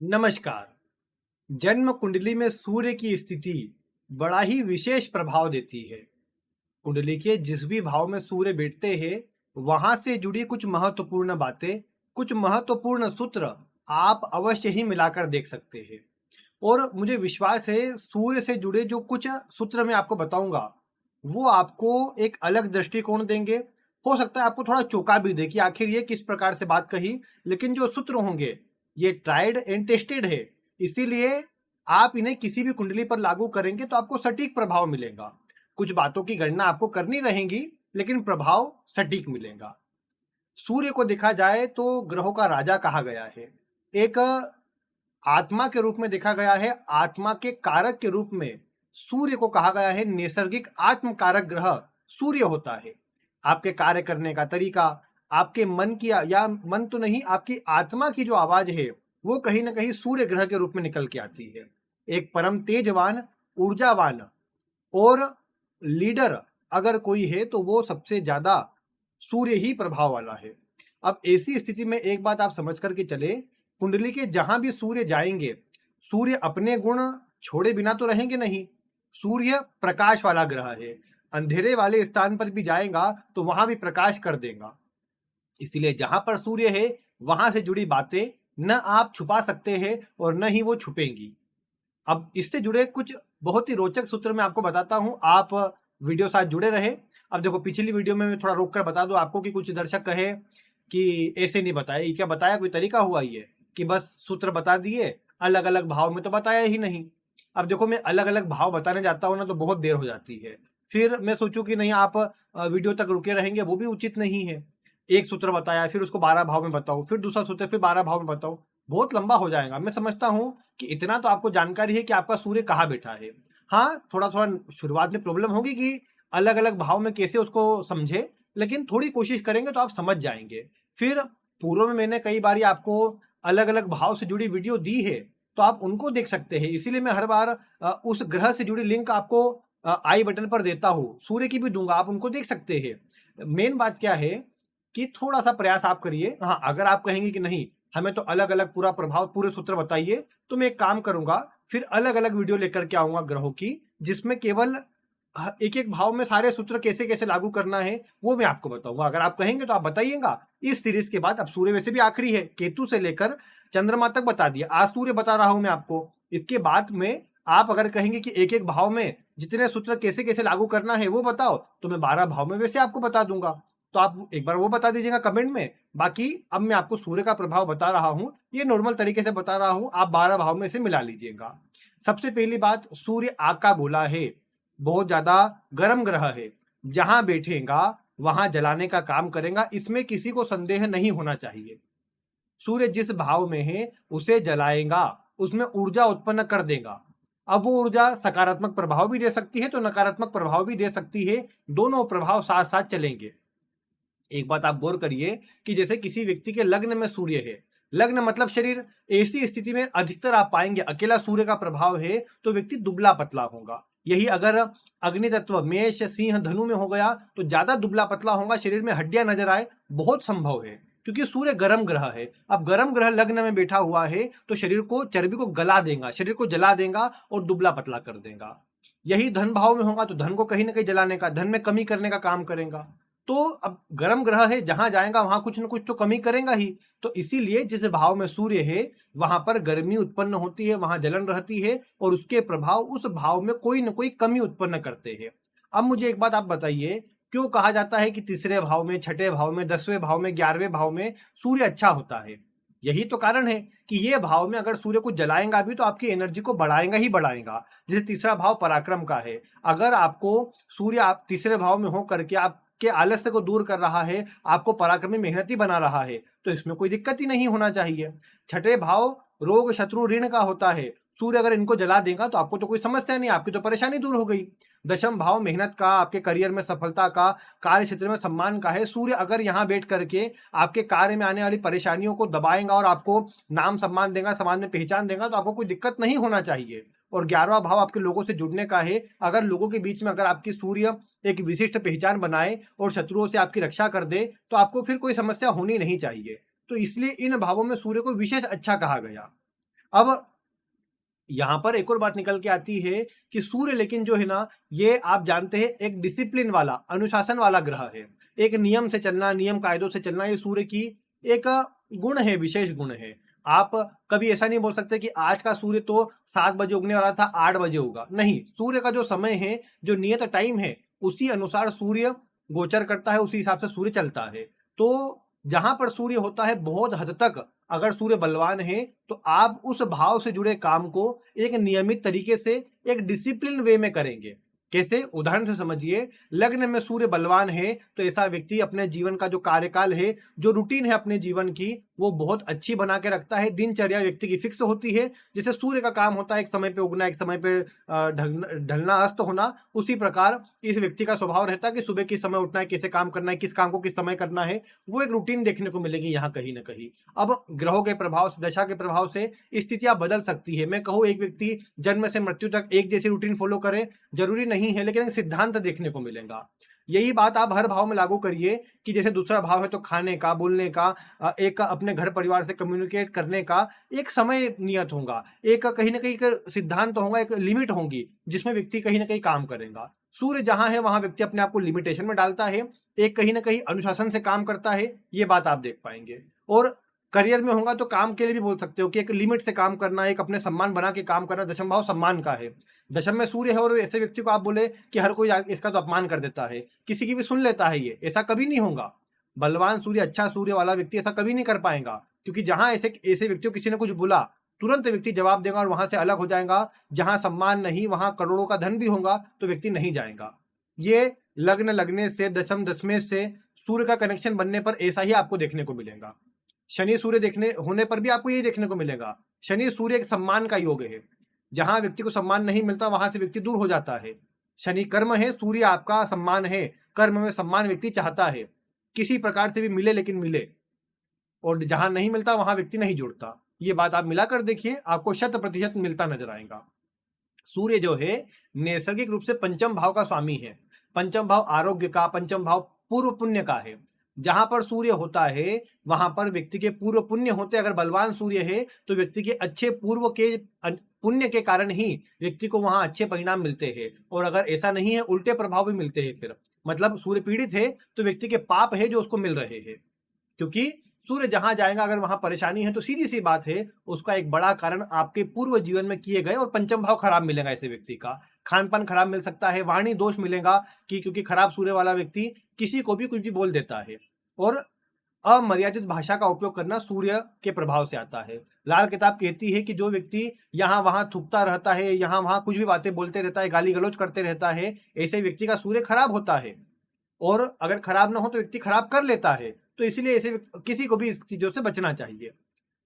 नमस्कार। जन्म कुंडली में सूर्य की स्थिति बड़ा ही विशेष प्रभाव देती है। कुंडली के जिस भी भाव में सूर्य बैठते हैं, वहां से जुड़ी कुछ महत्वपूर्ण बातें, कुछ महत्वपूर्ण सूत्र आप अवश्य ही मिलाकर देख सकते हैं। और मुझे विश्वास है सूर्य से जुड़े जो कुछ सूत्र मैं आपको बताऊंगा, वो आपको एक अलग दृष्टिकोण देंगे। हो सकता है आपको थोड़ा चौंका भी दे कि आखिर ये किस प्रकार से बात कही, लेकिन जो सूत्र होंगे ये ट्राइड एंड टेस्टेड है। इसीलिए आप इन्हें किसी भी कुंडली पर लागू करेंगे तो आपको सटीक प्रभाव मिलेगा। कुछ बातों की गणना आपको करनी रहेगी, लेकिन प्रभाव सटीक मिलेगा। सूर्य को देखा जाए तो ग्रहों का राजा कहा गया है। एक आत्मा के रूप में देखा गया है, आत्मा के कारक के रूप में सूर्य को कहा गया है। नैसर्गिक आत्म कारक ग्रह सूर्य होता है। आपके कार्य करने का तरीका, आपके मन की या मन तो नहीं, आपकी आत्मा की जो आवाज है वो कहीं ना कहीं सूर्य ग्रह के रूप में निकल के आती है। एक परम तेजवान, ऊर्जावान और लीडर अगर कोई है तो वो सबसे ज्यादा सूर्य ही प्रभाव वाला है। अब ऐसी स्थिति में एक बात आप समझ करके चले, कुंडली के जहां भी सूर्य जाएंगे, सूर्य अपने गुण छोड़े बिना तो रहेंगे नहीं। सूर्य प्रकाश वाला ग्रह है। अंधेरे वाले स्थान पर भी जाएगा तो वहां भी प्रकाश कर देगा। इसीलिए जहां पर सूर्य है वहां से जुड़ी बातें न आप छुपा सकते हैं और न ही वो छुपेंगी। अब इससे जुड़े कुछ बहुत ही रोचक सूत्र मैं आपको बताता हूं, आप वीडियो साथ जुड़े रहे। अब देखो, पिछली वीडियो में मैं थोड़ा रोक कर बता दूं आपको कि कुछ दर्शक कहे कि ऐसे नहीं बताया, ये क्या बताया, कोई तरीका हुआ ये कि बस सूत्र बता दिए, अलग अलग भाव में तो बताया ही नहीं। अब देखो, मैं अलग अलग भाव बताने जाता हूं ना तो बहुत देर हो जाती है। फिर मैं सोचूं कि नहीं, आप वीडियो तक रुके रहेंगे, वो भी उचित नहीं है। एक सूत्र बताया, फिर उसको 12 भाव में बताओ, फिर दूसरा सूत्र, फिर 12 भाव में बताओ, बहुत लंबा हो जाएगा। मैं समझता हूं कि इतना तो आपको जानकारी है कि आपका सूर्य कहाँ बैठा है। हाँ, थोड़ा थोड़ा शुरुआत में प्रॉब्लम होगी कि अलग अलग भाव में कैसे उसको समझे, लेकिन थोड़ी कोशिश करेंगे तो आप समझ जाएंगे। फिर पूर्व में मैंने कई बार आपको अलग अलग भाव से जुड़ी वीडियो दी है, तो आप उनको देख सकते हैं। इसीलिए मैं हर बार उस ग्रह से जुड़ी लिंक आपको आई बटन पर देता हूँ। सूर्य की भी दूंगा, आप उनको देख सकते हैं। मेन बात क्या है कि थोड़ा सा प्रयास आप करिए। हाँ, अगर आप कहेंगे कि नहीं, हमें तो अलग अलग पूरा प्रभाव, पूरे सूत्र बताइए, तो मैं एक काम करूंगा, फिर अलग अलग वीडियो लेकर के आऊंगा ग्रहों की, जिसमें केवल एक एक भाव में सारे सूत्र कैसे कैसे लागू करना है वो मैं आपको बताऊंगा। अगर आप कहेंगे तो आप बताइएगा। इस सीरीज के बाद अब सूर्य वैसे भी आखिरी है, केतु से लेकर चंद्रमा तक बता दिया, आज सूर्य बता रहा हूं मैं आपको। इसके बाद में आप अगर कहेंगे कि एक एक भाव में जितने सूत्र कैसे कैसे लागू करना है वो बताओ, तो मैं 12 भाव में वैसे आपको बता दूंगा। तो आप एक बार वो बता दीजिएगा कमेंट में। बाकी अब मैं आपको सूर्य का प्रभाव बता रहा हूं, ये नॉर्मल तरीके से बता रहा हूं, आप 12 भाव में से मिला लीजिएगा। सबसे पहली बात, सूर्य आग का गोला है, बहुत ज्यादा गर्म ग्रह है। जहां बैठेगा वहां जलाने का काम करेगा, इसमें किसी को संदेह नहीं होना चाहिए। सूर्य जिस भाव में है उसे जलाएगा, उसमें ऊर्जा उत्पन्न कर देगा। अब वो ऊर्जा सकारात्मक प्रभाव भी दे सकती है तो नकारात्मक प्रभाव भी दे सकती है, दोनों प्रभाव साथ साथ चलेंगे। एक बात आप गौर करिए कि जैसे किसी व्यक्ति के लग्न में सूर्य है, लग्न मतलब शरीर, ऐसी स्थिति में अधिकतर आप पाएंगे अकेला सूर्य का प्रभाव है तो व्यक्ति दुबला पतला होगा। यही अगर अग्नि तत्व मेष, सिंह, धनु में हो गया तो ज्यादा दुबला पतला होगा, शरीर में हड्डियां नजर आए, बहुत संभव है, क्योंकि सूर्य गर्म ग्रह है। अब गर्म ग्रह लग्न में बैठा हुआ है तो शरीर को, चर्बी को गला देगा, शरीर को जला देगा और दुबला पतला कर देगा। यही धन भाव में होगा तो धन को कहीं ना कहीं जलाने का, धन में कमी करने का काम करेगा। तो अब गर्म ग्रह है, जहां जाएगा वहां कुछ न कुछ तो कमी करेगा ही। तो इसीलिए जिस भाव में सूर्य है वहां पर गर्मी उत्पन्न होती है, वहां जलन रहती है और उसके प्रभाव उस भाव में कोई न कोई कमी उत्पन्न करते हैं। अब मुझे एक बात आप बताइए, क्यों कहा जाता है कि तीसरे भाव में, छठे भाव में, 10वें भाव में, 11वें भाव में सूर्य अच्छा होता है? यही तो कारण है कि ये भाव में अगर सूर्य को जलाएगा भी तो आपकी एनर्जी को बढ़ाएगा ही बढ़ाएगा। जैसे तीसरा भाव पराक्रम का है, अगर आपको सूर्य आप तीसरे भाव में हो करके आप के आलस्य को दूर कर रहा है, आपको पराक्रमी मेहनती बना रहा है, तो इसमें कोई दिक्कत ही नहीं होना चाहिए। छठे भाव रोग, शत्रु, ऋण का होता है। सूर्य अगर इनको जला देगा तो आपको तो कोई समस्या नहीं, आपकी तो परेशानी दूर हो गई। दशम भाव मेहनत का, आपके करियर में सफलता का, कार्य क्षेत्र में सम्मान का है। सूर्य अगर यहाँ बैठ करके आपके कार्य में आने वाली परेशानियों को दबाएगा और आपको नाम सम्मान देगा, समाज में पहचान देगा, तो आपको कोई दिक्कत नहीं होना चाहिए। और 11वां भाव आपके लोगों से जुड़ने का है। अगर लोगों के बीच में अगर आपकी सूर्य एक विशिष्ट पहचान बनाए और शत्रुओं से आपकी रक्षा कर दे तो आपको फिर कोई समस्या होनी नहीं चाहिए। तो इसलिए इन भावों में सूर्य को विशेष अच्छा कहा गया। अब यहां पर एक और बात निकल के आती है कि सूर्य लेकिन जो है ना, ये आप जानते हैं एक डिसिप्लिन वाला, अनुशासन वाला ग्रह है। एक नियम से चलना, नियम कायदों से चलना, ये सूर्य की एक गुण है, विशेष गुण है। आप कभी ऐसा नहीं बोल सकते कि आज का सूर्य तो 7 बजे उगने वाला था, 8 बजे होगा। नहीं, सूर्य का जो समय है, जो नियत टाइम है, उसी अनुसार सूर्य गोचर करता है, उसी हिसाब से सूर्य चलता है। तो जहां पर सूर्य होता है, बहुत हद तक अगर सूर्य बलवान है, तो आप उस भाव से जुड़े काम को एक नियमित तरीके से, एक डिसिप्लिन वे में करेंगे। कैसे? उदाहरण से समझिए, लग्न में सूर्य बलवान है तो ऐसा व्यक्ति अपने जीवन का जो कार्यकाल है, जो रूटीन है अपने जीवन की, वो बहुत अच्छी बना के रखता है। दिनचर्या व्यक्ति की फिक्स होती है। जैसे सूर्य का काम होता है एक समय पे उगना, एक समय पे ढलना, अस्त होना, उसी प्रकार इस व्यक्ति का स्वभाव रहता है कि सुबह किस समय उठना है, कैसे काम करना है, किस काम को किस समय करना है, वो एक रूटीन देखने को मिलेगी यहाँ कहीं ना कहीं। अब ग्रहों के प्रभाव से, दशा के प्रभाव से स्थितियां बदल सकती है। मैं कहूँ एक व्यक्ति जन्म से मृत्यु तक एक जैसी रूटीन फॉलो करे, जरूरी नहीं है, लेकिन एक सिद्धांत देखने को मिलेगा। यही बात आप हर भाव में लागू करिए कि जैसे दूसरा भाव है तो खाने का, बोलने का, एक अपने घर परिवार से कम्युनिकेट करने का एक समय नियत होगा, एक कहीं ना कहीं एक सिद्धांत होगा, एक लिमिट होगी जिसमें व्यक्ति कहीं ना कहीं काम करेगा। सूर्य जहां है वहां व्यक्ति अपने आप को लिमिटेशन में डालता है, एक कहीं ना कहीं अनुशासन से काम करता है, ये बात आप देख पाएंगे। और करियर में होगा तो काम के लिए भी बोल सकते हो कि एक लिमिट से काम करना, एक अपने सम्मान बना के काम करना। दशम भाव सम्मान का है, दशम में सूर्य है, और ऐसे व्यक्ति को आप बोले कि हर कोई इसका तो अपमान कर देता है, किसी की भी सुन लेता है, ये ऐसा कभी नहीं होगा। बलवान सूर्य, अच्छा सूर्य वाला व्यक्ति ऐसा कभी नहीं कर पाएगा, क्योंकि जहां ऐसे ऐसे व्यक्तियों किसी ने कुछ बोला, तुरंत व्यक्ति जवाब देगा और वहां से अलग हो जाएगा। जहां सम्मान नहीं, वहां करोड़ों का धन भी होगा तो व्यक्ति नहीं जाएगा। ये लग्न लगने से, दशम दशमें से सूर्य का कनेक्शन बनने पर ऐसा ही आपको देखने को मिलेगा। शनि सूर्य देखने होने पर भी आपको यही देखने को मिलेगा। शनि सूर्य एक सम्मान का योग है, जहां व्यक्ति को सम्मान नहीं मिलता वहां से व्यक्ति दूर हो जाता है। शनि कर्म है, सूर्य आपका सम्मान है, कर्म में सम्मान व्यक्ति चाहता है, किसी प्रकार से भी मिले, लेकिन मिले। और जहां नहीं मिलता वहां व्यक्ति नहीं जुड़ता। ये बात आप मिलाकर देखिए, आपको 100% मिलता नजर आएगा। सूर्य जो है नैसर्गिक रूप से पंचम भाव का स्वामी है। पंचम भाव आरोग्य का, पंचम भाव पूर्व पुण्य का है। जहां पर सूर्य होता है वहां पर व्यक्ति के पूर्व पुण्य होते हैं। अगर बलवान सूर्य है तो व्यक्ति के अच्छे पूर्व के पुण्य के कारण ही व्यक्ति को वहां अच्छे परिणाम मिलते हैं। और अगर ऐसा नहीं है, उल्टे प्रभाव भी मिलते हैं। फिर मतलब सूर्य पीड़ित है तो व्यक्ति के पाप है जो उसको मिल रहे हैं, क्योंकि सूर्य जहां जाएगा, अगर वहां परेशानी है तो सीधी सी बात है, उसका एक बड़ा कारण आपके पूर्व जीवन में किए गए और पंचम भाव खराब मिलेगा। ऐसे व्यक्ति का खान पान खराब मिल सकता है, वाणी दोष मिलेगा कि क्योंकि खराब सूर्य वाला व्यक्ति किसी को भी कुछ भी बोल देता है। और अमर्यादित भाषा का उपयोग करना सूर्य के प्रभाव से आता है। लाल किताब कहती है कि जो व्यक्ति यहाँ वहां थूकता रहता है, यहाँ वहां कुछ भी बातें बोलते रहता है, गाली गलौज करते रहता है, ऐसे व्यक्ति का सूर्य खराब होता है। और अगर खराब ना हो तो व्यक्ति खराब कर लेता है। तो इसलिए ऐसे किसी को भी इस चीजों से बचना चाहिए।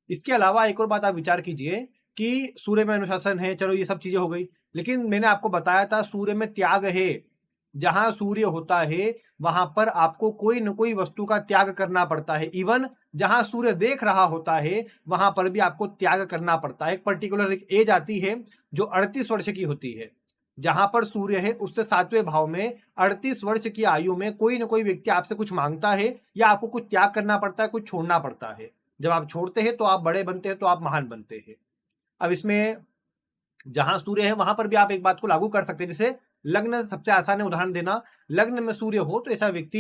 इसके अलावा एक और बात आप विचार कीजिए कि सूर्य में अनुशासन है, चलो ये सब चीजें हो गई, लेकिन मैंने आपको बताया था सूर्य में त्याग है। जहां सूर्य होता है वहां पर आपको कोई न कोई वस्तु का त्याग करना पड़ता है। इवन जहां सूर्य देख रहा होता है वहां पर भी आपको त्याग करना पड़ता है। एक पर्टिकुलर एक एज आती है जो 38 वर्ष की होती है। जहां पर सूर्य है उससे 7वें भाव में 38 वर्ष की आयु में कोई ना कोई व्यक्ति आपसे कुछ मांगता है, या आपको कुछ त्याग करना पड़ता है, कुछ छोड़ना पड़ता है। जब आप छोड़ते हैं तो आप बड़े बनते हैं, तो आप महान बनते हैं। अब इसमें जहां सूर्य है वहां पर भी आप एक बात को लागू कर सकते हैं। जैसे लग्न, सबसे आसान है उदाहरण देना। लग्न में सूर्य हो तो ऐसा व्यक्ति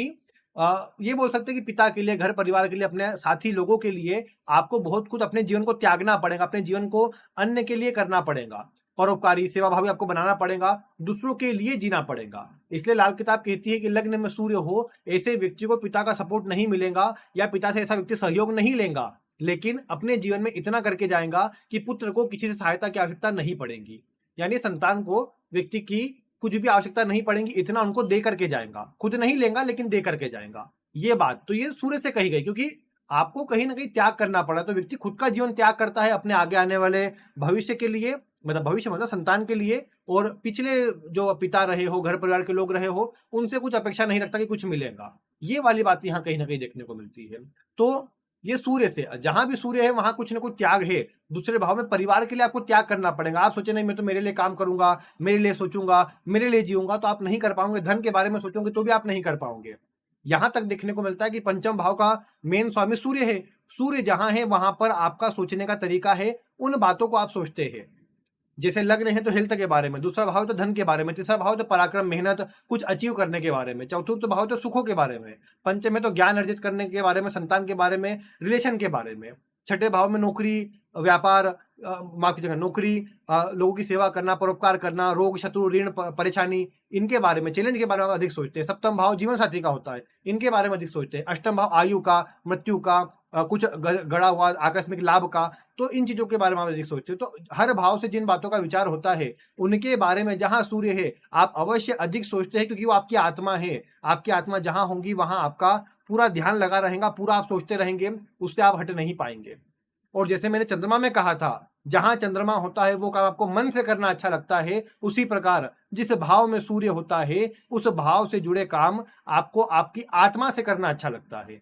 ये बोल सकते हैं कि पिता के लिए, घर परिवार के लिए, अपने साथी लोगों के लिए आपको बहुत कुछ अपने जीवन को त्यागना पड़ेगा, अपने जीवन को अन्य के लिए करना पड़ेगा, परोपकारी सेवाभावी आपको बनाना पड़ेगा, दूसरों के लिए जीना पड़ेगा। इसलिए लाल किताब कहती है कि लग्न में सूर्य हो ऐसे व्यक्ति को पिता का सपोर्ट नहीं मिलेगा, या पिता से ऐसा व्यक्ति सहयोग नहीं लेगा, लेकिन अपने जीवन में इतना करके जाएगा कि पुत्र को किसी से सहायता की आवश्यकता नहीं पड़ेगी। यानी संतान को व्यक्ति की कुछ भी आवश्यकता नहीं पड़ेगी, इतना उनको दे करके जाएगा। खुद नहीं लेगा लेकिन दे करके जाएगा। ये बात तो ये सूर्य से कही गई, क्योंकि आपको कहीं ना कहीं त्याग करना पड़ा। तो व्यक्ति खुद का जीवन त्याग करता है अपने आगे आने वाले भविष्य के लिए, मतलब भविष्य मतलब संतान के लिए। और पिछले जो पिता रहे हो, घर परिवार के लोग रहे हो, उनसे कुछ अपेक्षा नहीं रखता कि कुछ मिलेगा। ये वाली बात यहाँ कहीं ना कहीं देखने को मिलती है। तो ये सूर्य से, जहां भी सूर्य है वहां कुछ ना कुछ त्याग है। दूसरे भाव में परिवार के लिए आपको त्याग करना पड़ेगा। आप सोचे नहीं मैं तो मेरे लिए काम करूंगा, मेरे लिए सोचूंगा, मेरे लिए जीऊंगा, तो आप नहीं कर पाओगे। धन के बारे में सोचोगे तो भी आप नहीं कर पाओगे। यहां तक देखने को मिलता है कि पंचम भाव का मेन स्वामी सूर्य है। सूर्य जहां है वहां पर आपका सोचने का तरीका है, उन बातों को आप सोचते हैं। जैसे लग्न है तो हेल्थ के बारे में, दूसरा भाव तो धन के बारे में, तीसरा भाव तो पराक्रम, मेहनत, कुछ अचीव करने के बारे में, चौथा भाव तो सुखों के बारे में, पंचम में तो ज्ञान अर्जित करने के बारे में, संतान के बारे में, रिलेशन के बारे में, छठे भाव में नौकरी, व्यापार, माफ कीजिएगा, नौकरी, लोगों की सेवा करना, परोपकार करना, रोग, शत्रु, ऋण, परेशानी, इनके बारे में, चैलेंज के बारे में अधिक सोचते हैं। सप्तम भाव जीवन साथी का होता है, इनके बारे में अधिक सोचते हैं। अष्टम भाव आयु का, मृत्यु का, कुछ गड़ा हुआ आकस्मिक लाभ का, तो इन चीजों के बारे में आप अधिक सोचते हो। तो हर भाव से जिन बातों का विचार होता है उनके बारे में जहां सूर्य है आप अवश्य अधिक सोचते हैं, क्योंकि वो आपकी आत्मा है। आपकी आत्मा जहां होंगी वहां आपका पूरा ध्यान लगा रहेगा, पूरा आप सोचते रहेंगे, उससे आप हट नहीं पाएंगे। और जैसे मैंने चंद्रमा में कहा था, जहां चंद्रमा होता है वो काम आपको मन से करना अच्छा लगता है, उसी प्रकार जिस भाव में सूर्य होता है उस भाव से जुड़े काम आपको आपकी आत्मा से करना अच्छा लगता है।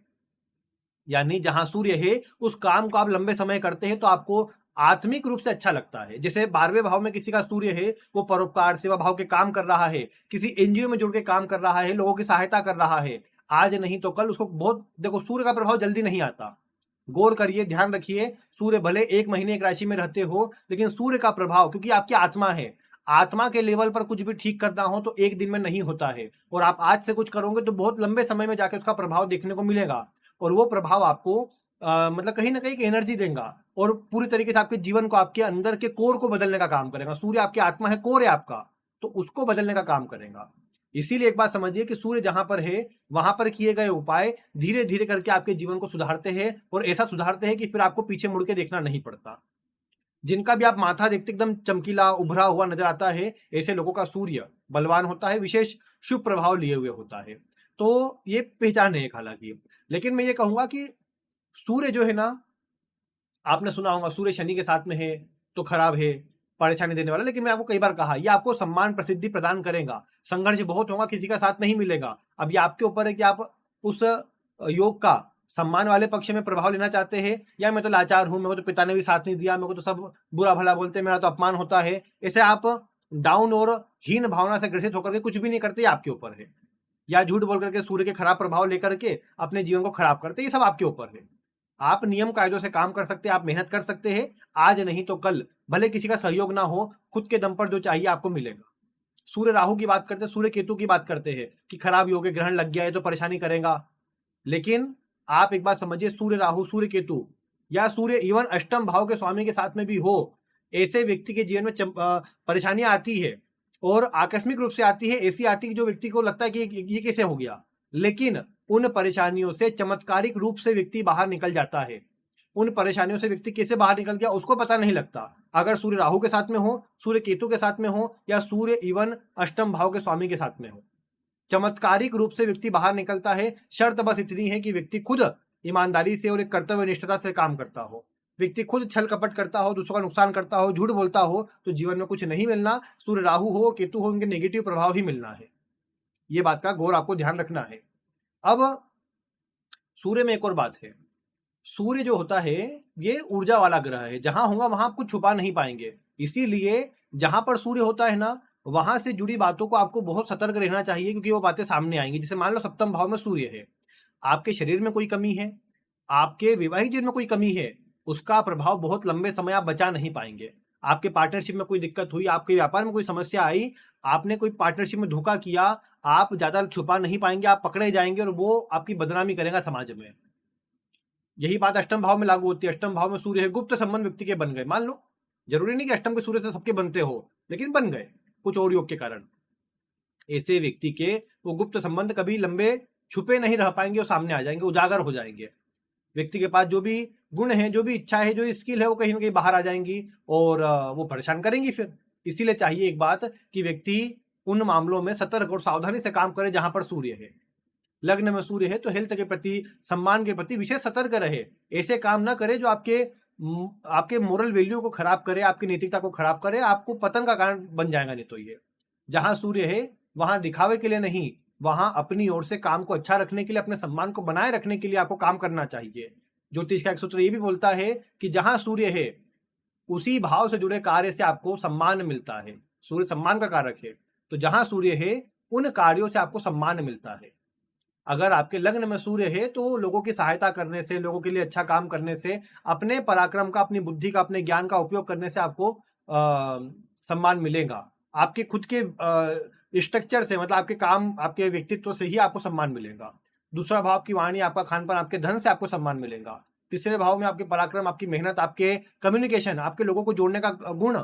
यानी जहां सूर्य है उस काम को आप लंबे समय करते हैं तो आपको आत्मिक रूप से अच्छा लगता है। जैसे 12वें भाव में किसी का सूर्य है, वो परोपकार, सेवा भाव के काम कर रहा है, किसी एनजीओ में जुड़ के काम कर रहा है, लोगों की सहायता कर रहा है, आज नहीं तो कल उसको बहुत, देखो सूर्य का प्रभाव जल्दी नहीं आता। गौर करिए, ध्यान रखिए, सूर्य भले एक महीने एक राशि में रहते हो, लेकिन सूर्य का प्रभाव, क्योंकि आपकी आत्मा है, आत्मा के लेवल पर कुछ भी ठीक करना हो तो एक दिन में नहीं होता है। और आप आज से कुछ करोगे तो बहुत लंबे समय में जाके उसका प्रभाव देखने को मिलेगा। और वो प्रभाव आपको मतलब कहीं ना कहीं एक एनर्जी देगा और पूरी तरीके से आपके जीवन को, आपके अंदर के कोर को बदलने का काम करेगा। सूर्य आपकी आत्मा है, कोर है आपका, तो उसको बदलने का काम करेगा। इसीलिए एक बात समझिए कि सूर्य जहां पर है वहां पर किए गए उपाय धीरे धीरे करके आपके जीवन को सुधारते हैं, और ऐसा सुधारते हैं कि फिर आपको पीछे मुड़ के देखना नहीं पड़ता। जिनका भी आप माथा देखते एकदम चमकीला उभरा हुआ नजर आता है, ऐसे लोगों का सूर्य बलवान होता है, विशेष शुभ प्रभाव लिए हुए होता है। तो ये पहचान है एक, हालांकि लेकिन मैं ये कहूंगा कि सूर्य जो है ना, आपने सुना होगा सूर्य शनि के साथ में है तो खराब है, परेशानी देने वाला। लेकिन मैं आपको कई बार कहा, ये आपको सम्मान प्रसिद्धि प्रदान करेगा, संघर्ष बहुत होगा, किसी का साथ नहीं मिलेगा। अब ये आपके ऊपर है कि आप उस योग का सम्मान वाले पक्ष में प्रभाव लेना चाहते हैं, या मैं तो लाचार हूं, मेरे को तो पिता ने भी साथ नहीं दिया, मेरे को तो सब बुरा भला बोलते हैं, मेरा तो अपमान होता है, ऐसे आप डाउन और हीन भावना से ग्रसित होकर के कुछ भी नहीं करते, आपके ऊपर है। या झूठ बोल करके सूर्य के खराब प्रभाव लेकर के अपने जीवन को खराब करते, ये सब आपके ऊपर है। आप नियम कायदों से काम कर सकते हैं, आप मेहनत कर सकते हैं, आज नहीं तो कल, भले किसी का सहयोग ना हो, खुद के दम पर जो चाहिए आपको मिलेगा। सूर्य राहु की बात करते हैं, सूर्य केतु की बात करते हैं कि खराब योग है, ग्रहण लग गया है तो परेशानी करेगा। लेकिन आप एक बात समझिए, सूर्य राहु, सूर्य केतु या सूर्य इवन अष्टम भाव के स्वामी के साथ में भी हो, ऐसे व्यक्ति के जीवन में परेशानियां आती है, और आकस्मिक रूप से आती है, ऐसी आती है जो व्यक्ति को लगता है कि ये कैसे हो गया। लेकिन उन परेशानियों से चमत्कारिक रूप से व्यक्ति बाहर निकल जाता है। उन परेशानियों से व्यक्ति कैसे बाहर निकल गया उसको पता नहीं लगता। अगर सूर्य राहु के साथ में हो, सूर्य केतु के साथ में हो, या सूर्य इवन अष्टम भाव के स्वामी के साथ में हो, चमत्कारिक रूप से व्यक्ति बाहर निकलता है। शर्त बस इतनी है कि व्यक्ति खुद ईमानदारी से और एक कर्तव्य निष्ठता से काम करता हो। व्यक्ति खुद छल कपट करता हो, दूसरों का नुकसान करता हो, झूठ बोलता हो, तो जीवन में कुछ नहीं मिलना। सूर्य राहु हो, केतु हो, उनके नेगेटिव प्रभाव ही मिलना है। ये बात का गौर आपको ध्यान रखना है। अब सूर्य में एक और बात है, सूर्य जो होता है ये ऊर्जा वाला ग्रह है, जहां होगा वहां आप कुछ छुपा नहीं पाएंगे। इसीलिए जहां पर सूर्य होता है ना, वहां से जुड़ी बातों को आपको बहुत सतर्क रहना चाहिए, क्योंकि वो बातें सामने आएंगी। जैसे मान लो सप्तम भाव में सूर्य है, आपके शरीर में कोई कमी है, आपके वैवाहिक जीवन में कोई कमी है, उसका प्रभाव बहुत लंबे समय आप बचा नहीं पाएंगे। आपके पार्टनरशिप में कोई दिक्कत हुई, आपके व्यापार में कोई समस्या आई, आपने कोई पार्टनरशिप में धोखा किया, आप ज्यादा छुपा नहीं पाएंगे, आप पकड़े जाएंगे और वो आपकी बदनामी करेगा समाज में। यही बात अष्टम भाव में लागू होती है। अष्टम भाव में सूर्य है, गुप्त संबंध व्यक्ति के बन गए, मान लो, जरूरी नहीं कि अष्टम के सूर्य से सबके बनते हो, लेकिन बन गए कुछ और योग के कारण, ऐसे व्यक्ति के वो गुप्त संबंध कभी लंबे छुपे नहीं रह पाएंगे, वो सामने आ जाएंगे, उजागर हो जाएंगे। व्यक्ति के पास जो भी गुण है, जो भी इच्छा है, जो स्किल है, वो कहीं ना कहीं बाहर आ जाएंगी और वो परेशान करेंगी फिर। इसीलिए चाहिए एक बात कि व्यक्ति उन मामलों में सतर्क और सावधानी से काम करे जहां पर सूर्य है। लग्न में सूर्य है तो हेल्थ के प्रति, सम्मान के प्रति विशेष सतर्क रहे। ऐसे काम ना करे जो आपके मोरल वैल्यू को खराब करे, आपकी नैतिकता को खराब करे, आपको पतन का कारण बन जाएगा। नहीं तो ये जहां सूर्य है वहां दिखावे के लिए नहीं, वहां अपनी ओर से काम को अच्छा रखने के लिए, अपने सम्मान को बनाए रखने के लिए आपको काम करना चाहिए। ज्योतिष का एक सूत्र ये भी बोलता है कि जहां सूर्य है उसी भाव से जुड़े कार्य से आपको सम्मान मिलता है। सूर्य सम्मान का कारक है, तो जहां सूर्य है उन कार्यों से आपको सम्मान मिलता है। अगर आपके लग्न में सूर्य है तो लोगों की सहायता करने से, लोगों के लिए अच्छा काम करने से, अपने पराक्रम का, अपनी बुद्धि का, अपने ज्ञान का उपयोग करने से आपको सम्मान मिलेगा। आपके खुद के स्ट्रक्चर से, मतलब आपके काम, आपके व्यक्तित्व से ही आपको सम्मान मिलेगा। दूसरा भाव आपकी वाणी, आपका खान-पान, आपके धन से आपको सम्मान मिलेगा। तीसरे भाव में आपके पराक्रम, आपकी मेहनत, आपके कम्युनिकेशन, आपके लोगों को जोड़ने का गुण,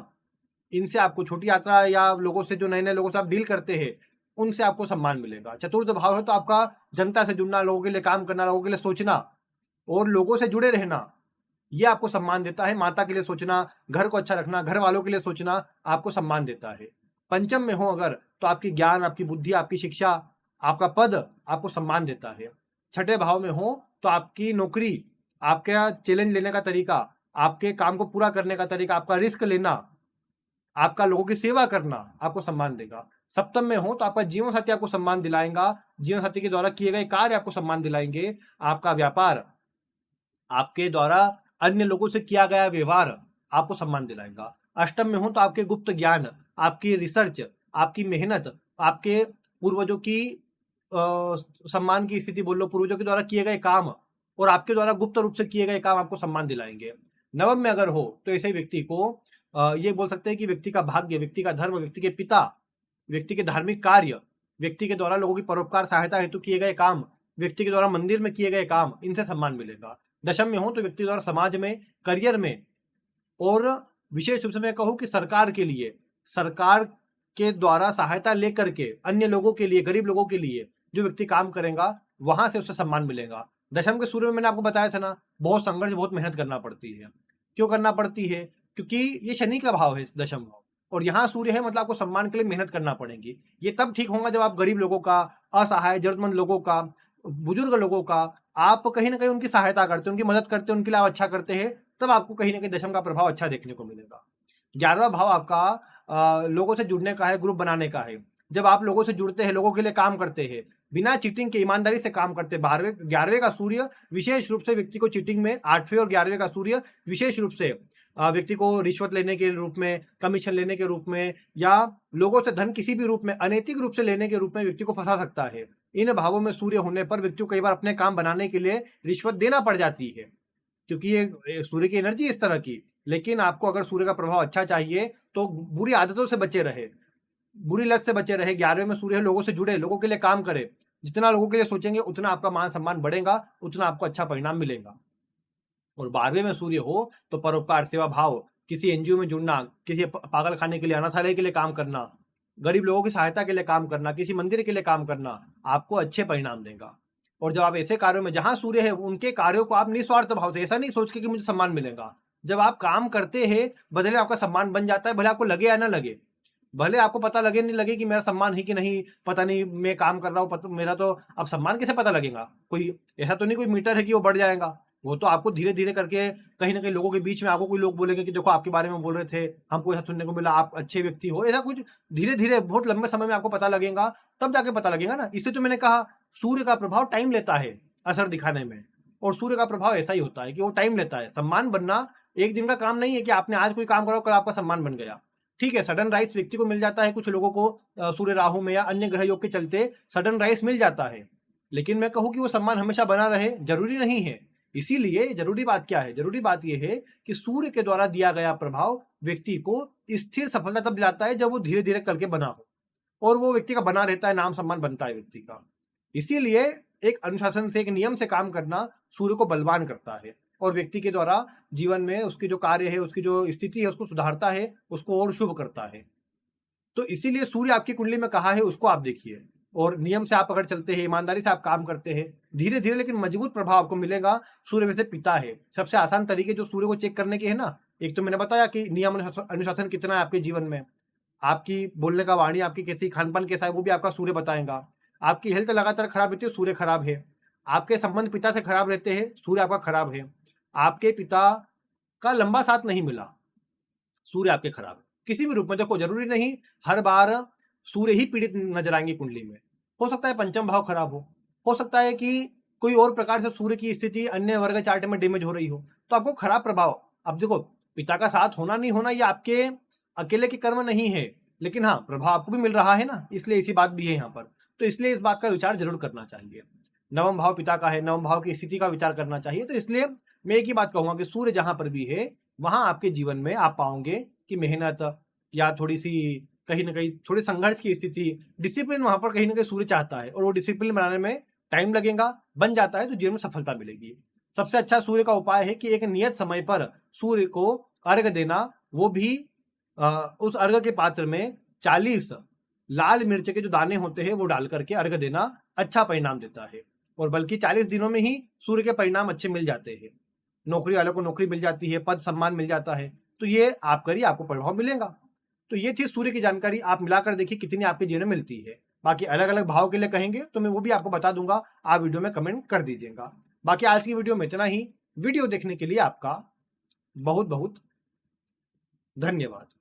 इनसे आपको छोटी यात्रा या लोगों से, जो नए-नए लोगों से आप डील करते हैं, उनसे आपको सम्मान मिलेगा। चतुर्थ भाव है तो आपका जनता से जुड़ना, लोगों के लिए काम करना, लोगों के लिए सोचना और लोगों से जुड़े रहना, ये आपको सम्मान देता है। माता के लिए सोचना, घर को अच्छा रखना, घर वालों के लिए सोचना आपको सम्मान देता है। पंचम में हो अगर, तो आपकी ज्ञान, आपकी बुद्धि, आपकी शिक्षा, आपका पद आपको सम्मान देता है। छठे भाव में हो तो आपकी नौकरी, आपका चैलेंज लेने का तरीका, आपके काम को पूरा करने का तरीका, आपका रिस्क लेना, आपका लोगों की सेवा करना आपको सम्मान देगा। सप्तम में हो तो आपका जीवन साथी आपको सम्मान दिलाएगा, जीवन साथी के द्वारा किए गए कार्य आपको सम्मान दिलाएंगे, आपका व्यापार, आपके द्वारा अन्य लोगों से किया गया व्यवहार आपको सम्मान दिलाएगा। अष्टम में हो तो आपके गुप्त ज्ञान, आपकी रिसर्च, आपकी मेहनत, आपके पूर्वजों की सम्मान की स्थिति बोल लो, पूर्वजों के द्वारा किए गए काम और आपके द्वारा गुप्त रूप से किए गए काम आपको सम्मान दिलाएंगे। नवम में अगर हो तो ऐसे व्यक्ति को ये बोल सकते हैं कि व्यक्ति का भाग्य, व्यक्ति का धर्म, व्यक्ति के पिता, व्यक्ति के धार्मिक कार्य, व्यक्ति के द्वारा लोगों की परोपकार सहायता हेतु किए गए काम, व्यक्ति के द्वारा मंदिर में किए गए काम, इनसे सम्मान मिलेगा। दशम में हो तो व्यक्ति द्वारा समाज में, करियर में और विशेष रूप से मैं कहूँ कि सरकार के लिए, सरकार के द्वारा सहायता लेकर के अन्य लोगों के लिए, गरीब लोगों के लिए जो व्यक्ति काम करेगा, वहां से उसे सम्मान मिलेगा। दशम के सूर्य में मैंने आपको बताया था ना, बहुत संघर्ष, बहुत मेहनत करना पड़ती है। क्यों करना पड़ती है? क्योंकि ये शनि का भाव है, दशम भाव, और यहाँ सूर्य है, मतलब आपको सम्मान के लिए मेहनत करना पड़ेगी। ये तब ठीक होगा जब आप गरीब लोगों का, असहाय जरूरतमंद लोगों का, बुजुर्ग लोगों का, आप कहीं ना कहीं उनकी सहायता करते, उनकी मदद करते, उनके लिए आप अच्छा करते हैं, तब आपको कहीं ना कहीं दशम का प्रभाव अच्छा देखने को मिलेगा। 11वां भाव आपका लोगों से जुड़ने का है, ग्रुप बनाने का है। जब आप लोगों से जुड़ते हैं, लोगों के लिए काम करते हैं, बिना चीटिंग के ईमानदारी से काम करते हैं। 11वें का सूर्य विशेष रूप से व्यक्ति को चीटिंग में, 8वें और 11वें का सूर्य विशेष रूप से व्यक्ति को रिश्वत लेने के रूप में, कमीशन लेने के रूप में, या लोगों से धन किसी भी रूप में, अनैतिक रूप से लेने के रूप में व्यक्ति को फंसा सकता है। इन भावों में सूर्य होने पर व्यक्ति को कई बार अपने काम बनाने के लिए रिश्वत देना पड़ जाती है, क्योंकि ये सूर्य की एनर्जी इस तरह की। लेकिन आपको अगर सूर्य का प्रभाव अच्छा चाहिए तो बुरी आदतों से बचे रहे, बुरी लत से बचे रहे। 11वें में सूर्य है, लोगों से जुड़े, लोगों के लिए काम करे। जितना लोगों के लिए सोचेंगे उतना आपका मान सम्मान बढ़ेगा, उतना आपको अच्छा परिणाम मिलेगा। और 12वें में सूर्य हो तो परोपकार, सेवा भाव, किसी एनजीओ में जुड़ना, किसी पागल खाने के लिए, अनाथालय के लिए काम करना, गरीब लोगों की सहायता के लिए काम करना, किसी मंदिर के लिए काम करना, आपको अच्छे परिणाम देगा। और जब आप ऐसे कार्यों में, जहां सूर्य है, उनके कार्यों को आप निस्वार्थ भाव से, ऐसा नहीं सोच के कि मुझे सम्मान मिलेगा, जब आप काम करते हैं, भले आपका सम्मान बन जाता है, भले आपको लगे या ना लगे, भले आपको पता लगे नहीं लगे कि मेरा सम्मान है कि नहीं, पता नहीं मैं काम कर रहा हूँ, मेरा तो अब सम्मान कैसे पता लगेगा? कोई ऐसा तो नहीं कोई मीटर है कि वो बढ़ जाएगा। वो तो आपको धीरे धीरे करके, कहीं ना कहीं लोगों के बीच में आपको कोई लोग बोलेंगे कि देखो आपके बारे में बोल रहे थे, हमको ऐसा सुनने को मिला, आप अच्छे व्यक्ति हो, ऐसा कुछ धीरे धीरे बहुत लंबे समय में आपको पता लगेगा, तब जाके पता लगेगा ना। इससे तो मैंने कहा सूर्य का प्रभाव टाइम लेता है असर दिखाने में, और सूर्य का प्रभाव ऐसा ही होता है कि वो टाइम लेता है। सम्मान बनना एक दिन का काम नहीं है कि आपने आज कोई काम करो कल आपका सम्मान बन गया। ठीक है, सडन राइज व्यक्ति को मिल जाता है, कुछ लोगों को सूर्य राहु में या अन्य ग्रह योग के चलते सडन राइज मिल जाता है, लेकिन मैं कहूं कि वो सम्मान हमेशा बना रहे, जरूरी नहीं है। इसीलिए जरूरी बात क्या है? जरूरी बात यह है कि सूर्य के द्वारा दिया गया प्रभाव व्यक्ति को स्थिर सफलता तब दिलाता है जब वो धीरे धीरे करके बना हो, और वो व्यक्ति का बना रहता है, नाम सम्मान बनता है व्यक्ति का। इसीलिए एक अनुशासन से, एक नियम से काम करना सूर्य को बलवान करता है, और व्यक्ति के द्वारा जीवन में उसकी जो कार्य है, उसकी जो स्थिति है, उसको सुधारता है, उसको और शुभ करता है। तो इसीलिए सूर्य आपकी कुंडली में कहाँ है उसको आप देखिए, और नियम से आप अगर चलते हैं, ईमानदारी से आप काम करते हैं, धीरे धीरे लेकिन मजबूत प्रभाव आपको मिलेगा। सूर्य वैसे पिता है। सबसे आसान तरीके जो सूर्य को चेक करने के है ना, एक तो मैंने बताया कि नियम अनुशासन कितना है आपके जीवन में, आपकी बोलने का वाणी, आपकी कैसी, खान-पान कैसा है, वो भी आपका सूर्य बताएगा। आपकी हेल्थ लगातार खराब रहती है, सूर्य खराब है। आपके संबंध पिता से खराब रहते हैं, सूर्य आपका खराब है। आपके पिता का लंबा साथ नहीं मिला, सूर्य आपके खराब है। किसी भी रूप में देखो, जरूरी नहीं हर बार सूर्य ही पीड़ित नजर आएंगे कुंडली में। हो सकता है पंचम भाव खराब हो सकता है कि कोई और प्रकार से सूर्य की स्थिति अन्य वर्ग चार्ट में डैमेज हो रही हो, तो आपको खराब प्रभाव। अब देखो, पिता का साथ होना नहीं होना ये आपके अकेले के कर्म नहीं है, लेकिन हाँ प्रभाव आपको भी मिल रहा है ना, इसलिए इसी बात भी है यहाँ पर। तो इसलिए इस बात का विचार जरूर करना चाहिए। नवम भाव पिता का है, नवम भाव की स्थिति का विचार करना चाहिए। तो इसलिए मैं एक ही बात कहूंगा कि सूर्य जहां पर भी है वहां आपके जीवन में आप पाओगे कि मेहनत या थोड़ी सी कहीं ना कहीं थोड़ी संघर्ष की स्थिति, डिसिप्लिन वहां पर कहीं ना कहीं सूर्य चाहता है, और वो डिसिप्लिन बनाने में टाइम लगेगा, बन जाता है तो जीवन में सफलता मिलेगी। सबसे अच्छा सूर्य का उपाय है कि एक नियत समय पर सूर्य को अर्घ देना, वो भी उस अर्घ के पात्र में 40 लाल मिर्च के जो दाने होते हैं वो डाल करके अर्घ देना अच्छा परिणाम देता है। और बल्कि 40 दिनों में ही सूर्य के परिणाम अच्छे मिल जाते हैं। नौकरी वालों को नौकरी मिल जाती है, पद सम्मान मिल जाता है, तो ये आप करिए, आपको प्रभाव मिलेगा। तो ये थी सूर्य की जानकारी, आप मिलाकर देखिए कितनी आपके जीवन में मिलती है। बाकी अलग अलग भाव के लिए कहेंगे तो मैं वो भी आपको बता दूंगा, आप वीडियो में कमेंट कर दीजिएगा। बाकी आज की वीडियो में इतना ही। वीडियो देखने के लिए आपका बहुत बहुत धन्यवाद।